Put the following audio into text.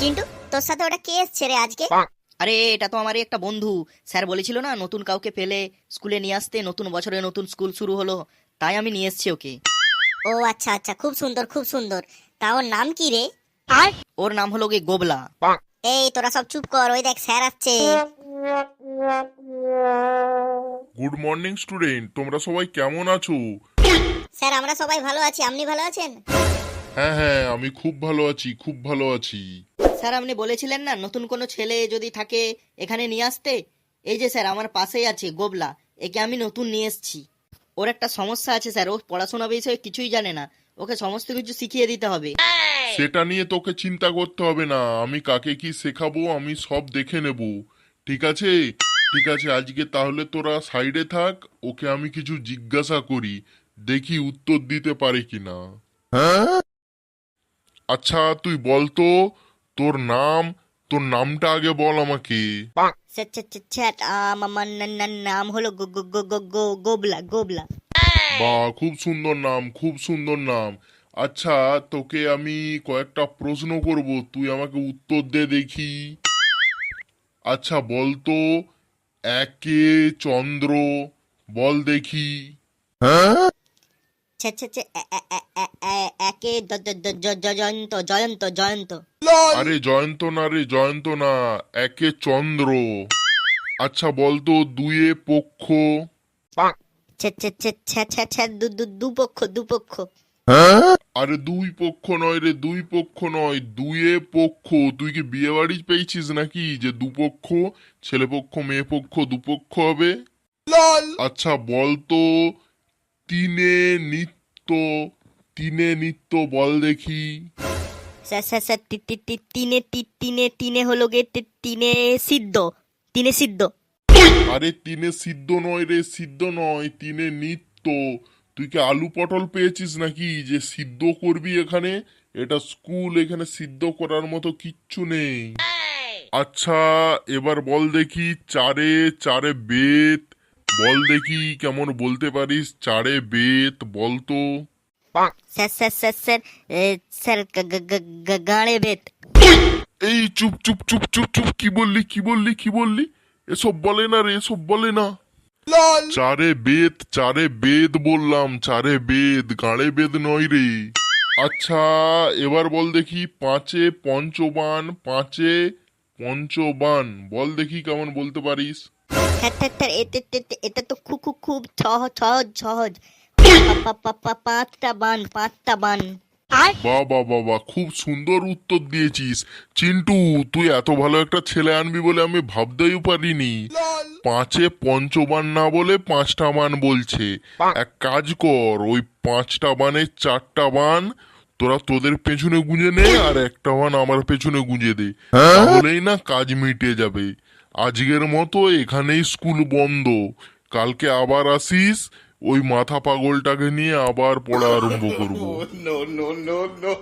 চিন্টু, তোর সাথে ওটা কে এসছে রে আজকে? আরে এটা তো আমারই একটা বন্ধু। স্যার বলেছিল না নতুন কাউকে পেলে স্কুলে নিয়ে আসতে, নতুন বছরে নতুন স্কুল শুরু হলো, তাই আমি নিয়ে এসেছি ওকে। ও আচ্ছা আচ্ছা, খুব সুন্দর খুব সুন্দর। তা ওর নাম কি রে? আর ওর নাম হলো গিয়ে গোবলা। এই তোরা সব চুপ কর, ওই দেখ স্যার আসছে। গুড মর্নিং স্টুডেন্ট, তোমরা সবাই কেমন আছো? স্যার আমরা সবাই ভালো আছি, আপনি ভালো আছেন? হ্যাঁ হ্যাঁ, আমি খুব ভালো আছি, খুব ভালো আছি। স্যার আপনি বলেছিলেন না নতুন কোনো ছেলে যদি থাকে এখানে নিয়ে আসতে। এই যে স্যার আমার পাশেই আছে গোবলা, একে আমি নতুন নিয়ে এসেছি। ওর একটা সমস্যা আছে স্যার, ও পড়াশোনা বিষয়ে কিছুই জানে না, ওকে সমস্ত কিছু শিখিয়ে দিতে হবে। সেটা নিয়ে তোকে চিন্তা করতে হবে না, আমি কাকে কি শেখাবো আমি সব দেখে নেব। ঠিক আছে, ঠিক আছে, আজকে তাহলে তোরা সাইডে থাক, ওকে আমি কিছু জিজ্ঞাসা করি, দেখি উত্তর দিতে পারে কিনা। আচ্ছা তুই বল তো, তোর নাম, তোর নামটা আগে বল আমাকে। স্যার স্যার স্যার, স্যার, আমার নাম হলো গোবলা গোবলা। বা খুব সুন্দর নাম, খুব সুন্দর নাম। আচ্ছা তোকে আমি কয়েকটা প্রশ্ন করব, তুই আমাকে উত্তর দে দেখি। আচ্ছা বলতো, একে চন্দ্র, বল দেখি। স্যার স্যার স্যার, একে জয়ন্ত জয়ন্ত জয়ন্ত। আরে জয়ন্ত না রে, জয়ন্ত না, একে চন্দ্র। আচ্ছা বলতো, দুয়ে পক্ষ। Sir sir sir sir sir sir, দুপক্ষ দুপক্ষ। আরে দুই পক্ষ নয় রে, দুই পক্ষ নয়, দুয়ে পক্ষ। তুই কি বিয়ে বাড়ি পেয়েছিস নাকি যে দুপক্ষ, ছেলে পক্ষ মেয়ে পক্ষ দুপক্ষ হবে? আচ্ছা বলতো, তিনে নিত্য, তিনে নিত্য বল দেখি। স্যার স্যার স্যার, তিনে হলো গে তিনে সিদ্ধ, তিনে সিদ্ধ। আরে তিনে সিদ্ধ নয় রে, সিদ্ধ নয়, তিনে নিত্য। তুই কি আলু পটল পেয়েছিস নাকি যে সিদ্ধ করবি এখানে? এটা স্কুল, এখানে সিদ্ধ করার মতো কিচ্ছু নেই। আচ্ছা এবার বল দেখি, চারে চারে বেত, বল দেখি কেমন বলতে পারিস, চারে বেত বলতো। Sir sir sir sir, sir গাঁড়ে বেত। এই চুপ চুপ চুপ চুপ চুপ, কি বললি কি বললি কি বললি? এসব বলে না রে, এসব বলে না। চারে বেদ, চারে বেদ বললাম, চারে বেদ, গাঁড়ে বেদ নয় রে। আচ্ছা এবার বল দেখি, পাঁচে পঞ্চবান, পাঁচে পঞ্চবান বল দেখি কেমন বলতে পারিস। হ্যাঁ হ্যাঁ হ্যাঁ, এটা তো খুব খুব খুব সহজ সহজ সহজ। পাঁচটা বান, পাঁচটা বান। আর বাবা বাবা, খুব সুন্দর উত্তর দিয়েছিস চিন্টু। তুই এত ভালো একটা ছেলে আনবি বলে আমি ভাবতেই পারিনি। পাঁচে পঞ্চবান না বলে পাঁচটা বান বলছে। এক কাজ কর, ওই পাঁচটা বানের চারটা বান তোরা তোদের পেছনে গুঁজে নে, আর একটা বান আমার পেছনে গুঁজে দে, তাহলেই না কাজ মিটে যাবে। আজকের মতো এখানেই স্কুল বন্ধ, কালকে আবার আসিস, ওই মাথা পাগলটাকে নিয়ে আবার পড়া আরম্ভ করবো। No, no, no, no.